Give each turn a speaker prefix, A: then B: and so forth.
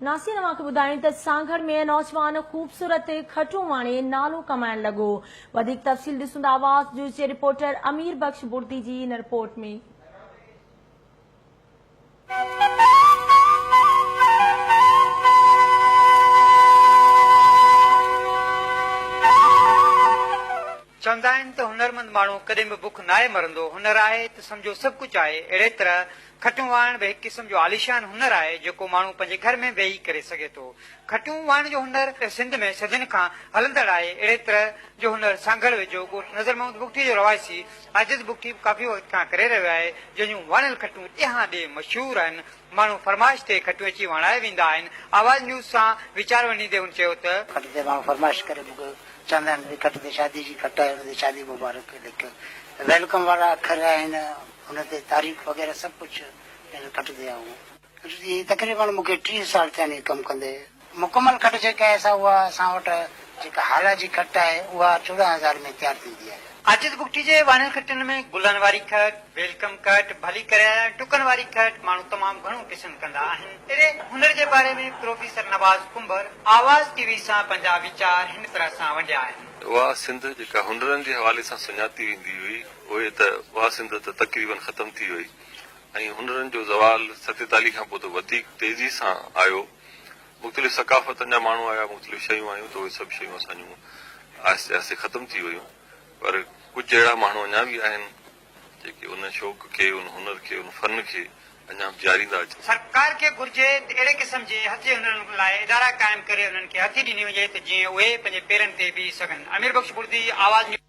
A: नासी नवां खे ॿुधायूं त सांगड़ में नौजवान ख़ूबसूरत खटू वाणे नालो कमाइण लॻो। वधीक तफ़सील ॾिसूं था आवाज़ न्यूज़ जे रिपोर्टर अमीर बख्श बुर्दी जी हिन रिपोर्ट में।
B: चवंदा आहिनि त हुनरमंद माण्हू कॾहिं बि बुख नाहे मरंदो। हुनर आहे त सम्झो सभु कुझु आहे। अहिड़े तरह खटू वाइण बि हिकु क़िस्म जो आलिशान हुनर आहे जेको माण्हू पंहिंजे घर में वेही करे सघे थो। खटू वाइण जो हुनर सिंध में सदियुनि खां हलंदड़ आहे। अहिड़े तरह जो हुनर सांगड़ वेझो ॻोठ नज़र महमूद बुगटी जो रवायती आजिज़ बुगटी काफ़ी वक़्त खां करे रहियो आहे। जंहिंजूं वणियल खटूं ॾियां ॾे मशहूर आहिनि। माण्हू फरमाइश ते खटू अची वणाए वेंदा आहिनि। आवाज़ न्यूज़ सां वीचार वञींदे हुन चयो त
C: खट ते माण्हू फरमाइश करे चवंदा आहिनि खट ते शादी जी खट आहे, हुन ते शादी मुबारक लिख वेलकम वारा अखर आहिनि, हुन ते तारीख़ वग़ैरह सभु कुझु हिन खट ते आहे। तक़रीबन मूंखे 30 साल थिया आहिनि कमु कंदे। मुकमल खट जेका आहे असां वटि जेका हाला जी खट आहे उहा 14,000 में तयारु थींदी आहे।
B: आजिज़ बुगटी जे वाणियल खटनि में गुलनि वारी खट, वेलकम खट, भली करे टुकनि वारी खट माण्हू तमामु घणो पसंदि कंदा आहिनि। अहिड़े हुनर जे बारे में प्रोफेसर नवाज़ कुंबर आवाज़ टीवी सां पंहिंजा वीचार हिन तरह सां वंडिया आहिनि।
D: उहा सिंध जेका हुनरनि जे हवाले सां सुञाती वेंदी हुई उहे त उहा सिंध त तक़रीबन ख़तम थी वई ऐं हुनरनि जो ज़वाल 47 खां पोइ त वधीक तेज़ी सां आयो। मुख़्तलिफ़ सकाफ़तनि जा माण्हू आया, मुख़्तलिफ़ शयूं आयूं त उहे सभु शयूं असांजूं आहिस्ते आहिस्ते ख़तम थी वयूं। पर कुझु अहिड़ा माण्हू अञा बि आहिनि जेके उन शौक़ खे, उन हुनर खे, उन फन खे अञा जारींदा अचनि।
B: सरकार खे घुर्जे त अहिड़े क़िस्म जे हथ जे हुनरनि लाइ इदारा क़ाइमु करे उन्हनि खे हथी ॾिनी वञे त जीअं उहे पंहिंजे पेरनि ते बीह सघनि। अमीर बख्श बुर्दी आवाज़